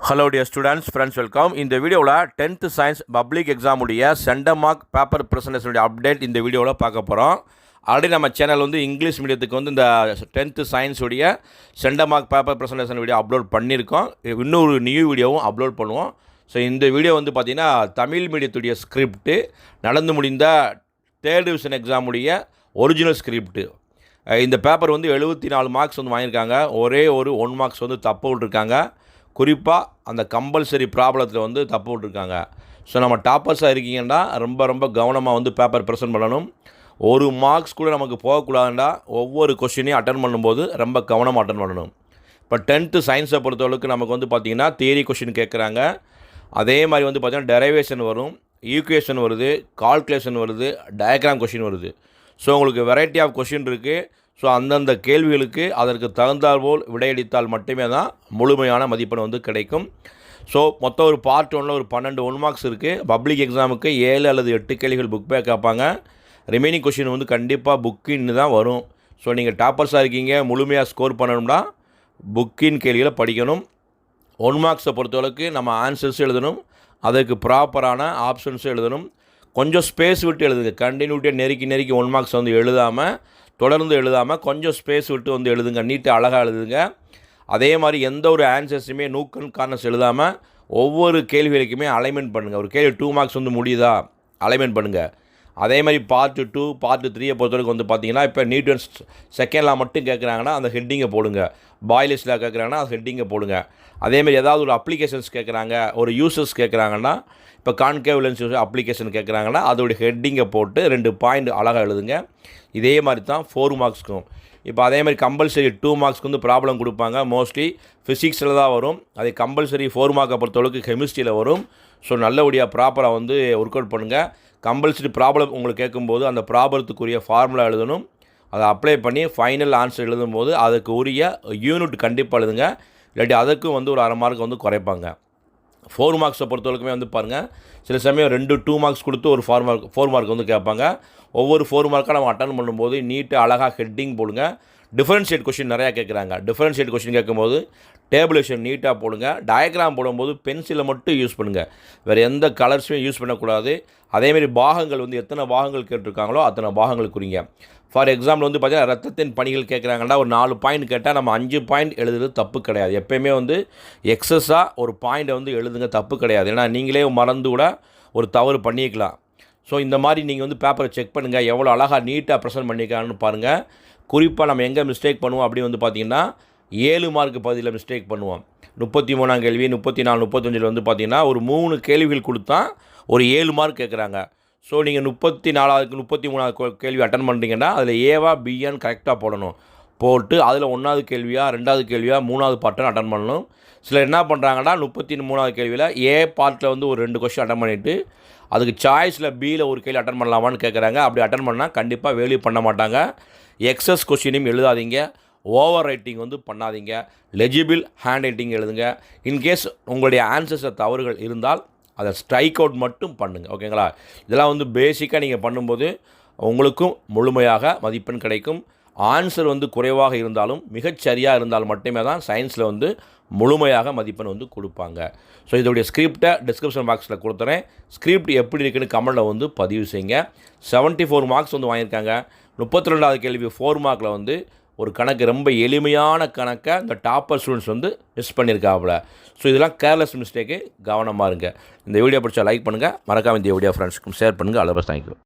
Hello dear students, friends, welcome. இந்த வீடியோவில் 10th science public exam உடைய சென்டர் மார்க் பேப்பர் ப்ரெசன்டேஷனுடைய அப்டேட் இந்த வீடியோவில் பார்க்க போகிறோம். ஆல்ரெடி நம்ம சேனல் வந்து இங்கிலீஷ் மீடியத்துக்கு வந்து இந்த 10th சயின்ஸ் உடைய centre mark paper presentation video upload பண்ணியிருக்கோம். இன்னொரு நியூ வீடியோவும் அப்லோட் பண்ணுவோம். ஸோ இந்த வீடியோ வந்து பார்த்திங்கன்னா தமிழ் மீடியத்துடைய ஸ்கிரிப்ட்டு, நடந்து முடிந்த 3rd டிவிஷன் எக்ஸாமுடைய ஒரிஜினல் ஸ்கிரிப்ட்டு. இந்த பேப்பர் வந்து 74 மார்க்ஸ் வந்து வாங்கியிருக்காங்க. ஒரே ஒரு 1 மார்க்ஸ் வந்து தப்பு விட்டுருக்காங்க. குறிப்பாக அந்த கம்பல்சரி ப்ராப்ளத்தில் வந்து தப்பு விட்டுருக்காங்க. ஸோ நம்ம டாப்பர்ஸாக இருக்கீங்கன்னா ரொம்ப கவனமாக வந்து பேப்பர் ப்ரெசென்ட் பண்ணணும். ஒரு மார்க்ஸ் கூட நமக்கு போகக்கூடாதுண்டா ஒவ்வொரு கொஷினையும் அட்டன் பண்ணும்போது ரொம்ப கவனமாக அட்டன் பண்ணணும். இப்போ 10th சயின்ஸை பொறுத்தளவுக்கு நமக்கு வந்து பார்த்திங்கன்னா தியரி கொஷின் கேட்குறாங்க. அதே மாதிரி வந்து பார்த்திங்கன்னா டெரைவேஷன் வரும், ஈக்குவேஷன் வருது, கால்குலேஷன் வருது, டயக்ராம் கொஷின் வருது. ஸோ உங்களுக்கு வெரைட்டி ஆஃப் கொஷின் இருக்குது. ஸோ அந்தந்த கேள்விகளுக்கு அதற்கு தகுந்தாற்போல் விடையளித்தால் மட்டுமே தான் முழுமையான மதிப்பெண் வந்து கிடைக்கும். ஸோ மொத்தம் ஒரு பார்ட் 1ல் ஒரு 12 1 மார்க்ஸ் இருக்குது. பப்ளிக் எக்ஸாமுக்கு 7 அல்லது 8 கேள்விகள் புக் பேக் கேட்பாங்க. ரிமைனிங் கொஷின் வந்து கண்டிப்பாக புக்கின்னு தான் வரும். ஸோ நீங்கள் டாப்பர்ஸாக இருக்கீங்க, முழுமையாக ஸ்கோர் பண்ணணும்னா புக்கின் கேள்விகளை படிக்கணும். 1 மார்க்ஸை பொறுத்தளவுக்கு நம்ம ஆன்சர்ஸ் எழுதணும், அதற்கு ப்ராப்பரான ஆப்ஷன்ஸும் எழுதணும். கொஞ்சம் ஸ்பேஸ் விட்டு எழுதுங்க. கண்டினியூட்டியாக நெருக்கி 1 மார்க்ஸ் வந்து எழுதாமல், தொடர்ந்து எழுதாமல் கொஞ்சம் ஸ்பேஸ் விட்டு வந்து எழுதுங்க. நீட்டாக அழகாக எழுதுங்க. அதே மாதிரி எந்த ஒரு ஆன்சர்ஸுமே நூக்கன் கார்னர்ஸ் எழுதாமல் ஒவ்வொரு கேள்விகளுக்குமே அலைன்மெண்ட் பண்ணுங்கள். ஒரு கேள்வி 2 மார்க்ஸ் வந்து முடியுதா, அலைன்மெண்ட் பண்ணுங்கள். அதே மாதிரி பார்ட் 2 பார்ட் 3 பொறுத்தவரைக்கும் வந்து பார்த்திங்கன்னா, இப்போ நியூட்டன்ஸ் செகண்ட் லா மட்டும் கேட்குறாங்கன்னா அந்த ஹெட்டிங்கை போடுங்க. பாய்லிஸ் லா கேட்குறாங்கன்னா அந்த ஹெட்டிங்கை போடுங்க. அதேமாதிரி ஏதாவது ஒரு அப்ளிகேஷன்ஸ் கேட்குறாங்க, ஒரு யூசர்ஸ் கேட்குறாங்கன்னா, இப்போ கான்கேவ் லென்ஸ் அப்ளிகேஷன் கேட்குறாங்கன்னா அதோடைய ஹெட்டிங்கை போட்டு 2 பாயிண்ட் அழகாக எழுதுங்க. இதே மாதிரி தான் 4 மார்க்ஸ்க்கும். இப்போ அதே மாதிரி கம்பல்சரி 2 மார்க்ஸ்க்கு வந்து ப்ராப்ளம் கொடுப்பாங்க. மோஸ்ட்லி ஃபிசிக்ஸில் தான் வரும். அதே கம்பல்சரி 4 மார்க்கை பொறுத்தளவுக்கு கெமிஸ்ட்ரியில் வரும். ஸோ நல்லபடியாக ப்ராப்பராக வந்து ஒர்க் அவுட் பண்ணுங்கள். கம்பல்சரி ப்ராப்ளம் உங்களுக்கு கேட்கும்போது அந்த ப்ராப்ளத்துக்குரிய ஃபார்முலா எழுதணும். அதை அப்ளை பண்ணி ஃபைனல் ஆன்சர் எழுதும்போது அதுக்கு உரிய யூனிட் கண்டிப்பாக எழுதுங்க. இல்லாட்டி அதுக்கும் வந்து ஒரு 1/2 மார்க் வந்து குறைப்பாங்க. 4 மார்க்ஸை பொறுத்தவரைக்குமே வந்து பாருங்கள், சில சமயம் 2 மார்க்ஸ் கொடுத்து ஒரு 4 மார்க் வந்து கேட்பாங்க. ஒவ்வொரு 4 மார்க்காக நம்ம அட்டன் பண்ணும்போது நீட்டாக அழகாக ஹெட்டிங் போடுங்க. டிஃபரன்ஷியேட் கொஷின் நிறையா கேட்குறாங்க. டிஃபரன்ஷியேட் கொஷின் கேட்கும்போது டேபிளேஷன் நீட்டாக போடுங்க. டயக்ராம் போடும்போது பென்சிலை மட்டும் யூஸ் பண்ணுங்கள். வேறு எந்த கலர்ஸுமே யூஸ் பண்ணக்கூடாது. அதேமாரி பாகங்கள் வந்து எத்தனை பாகங்கள் கேட்டிருக்காங்களோ அத்தனை பாகங்கள் குறிங்க. ஃபார் எக்ஸாம்பிள் வந்து பார்த்தீங்கன்னா ரத்தத்தின் பணிகள் கேட்குறாங்கன்னா ஒரு 4 பாயிண்ட் கேட்டால் நம்ம 5 பாயிண்ட் எழுதுறது தப்பு கிடையாது. எப்போயுமே வந்து எக்ஸஸாக ஒரு பாயிண்ட்டை வந்து எழுதுங்க, தப்பு கிடையாது. ஏன்னா நீங்களே மறந்து கூட ஒரு தவறு பண்ணிக்கலாம். ஸோ இந்த மாதிரி நீங்கள் வந்து பேப்பரை செக் பண்ணுங்கள், எவ்வளோ அழகாக நீட்டாக ப்ரெசென்ட் பண்ணியிருக்காங்கன்னு பாருங்கள். குறிப்பாக நம்ம எங்கே மிஸ்டேக் பண்ணுவோம் அப்படின்னு வந்து பார்த்திங்கன்னா 7 மார்க் பகுதியில் மிஸ்டேக் பண்ணுவோம். 33ஆம் கேள்வி, 34, 35 வந்து பார்த்திங்கன்னா ஒரு 3 கேள்விகள் கொடுத்தா ஒரு 7 மார்க் கேட்குறாங்க. ஸோ நீங்கள் 34வது 33வது கேள்வி அட்டன் பண்ணுறீங்கன்னா அதில் ஏவா பியான்னு கரெக்டாக போடணும். போட்டு அதில் 1வது கேள்வியா 2வது கேள்வியா 3வது பார்ட்டன் அட்டன் பண்ணணும். சிலர் என்ன பண்ணுறாங்கன்னா 33வது கேள்வியில் ஏ பார்ட்டில் வந்து ஒரு 2 கொஸ்டின் அட்டன் பண்ணிவிட்டு அதுக்கு சாய்ஸில் பியில் ஒரு கேள்வி அட்டன் பண்ணலாமான்னு கேட்குறாங்க. அப்படி அட்டன் பண்ணால் கண்டிப்பாக வேல்யூ பண்ண மாட்டாங்க. எக்ஸஸ் கொஸ்டினையும் எழுதாதீங்க, ஓவர் ரைட்டிங் வந்து பண்ணாதீங்க. லெஜிபிள் ஹேண்ட் ரைட்டிங் எழுதுங்க. இன்கேஸ் உங்களுடைய ஆன்சர்ஸில் தவறுகள் இருந்தால் அதை ஸ்ட்ரைக் அவுட் மட்டும் பண்ணுங்கள். ஓகேங்களா? இதெல்லாம் வந்து பேசிக்காக நீங்கள் பண்ணும்போது உங்களுக்கும் முழுமையாக மதிப்பெண் கிடைக்கும். ஆன்சர் வந்து குறைவாக இருந்தாலும் மிகச்சரியாக இருந்தால் மட்டுமே தான் சயின்ஸில் வந்து முழுமையாக மதிப்பெண் வந்து கொடுப்பாங்க. ஸோ இதோடைய ஸ்கிரிப்டை டிஸ்கிரிப்ஷன் பாக்ஸில் கொடுத்துறேன். ஸ்கிரிப்ட் எப்படி இருக்குன்னு கமெண்டில் வந்து பதிவு செய்யுங்க. 74 மார்க்ஸ் வந்து வாங்கியிருக்காங்க. 32வது கேள்வி 4 மார்க்கில் வந்து ஒரு கணக்கு, ரொம்ப எளிமையான கணக்கை இந்த டாப்பர் ஸ்டூடெண்ட்ஸ் வந்து மிஸ் பண்ணியிருக்காப்புல. ஸோ இதெல்லாம் கேர்லெஸ் மிஸ்டேக்கு, கவனமாக இருங்க. இந்த வீடியோ பிடிச்சா லைக் பண்ணுங்கள், மறக்காம இந்த வீடியோ ஃப்ரெண்ட்ஸ்க்கும் ஷேர் பண்ணுங்கள். All the best. தேங்க்யூ.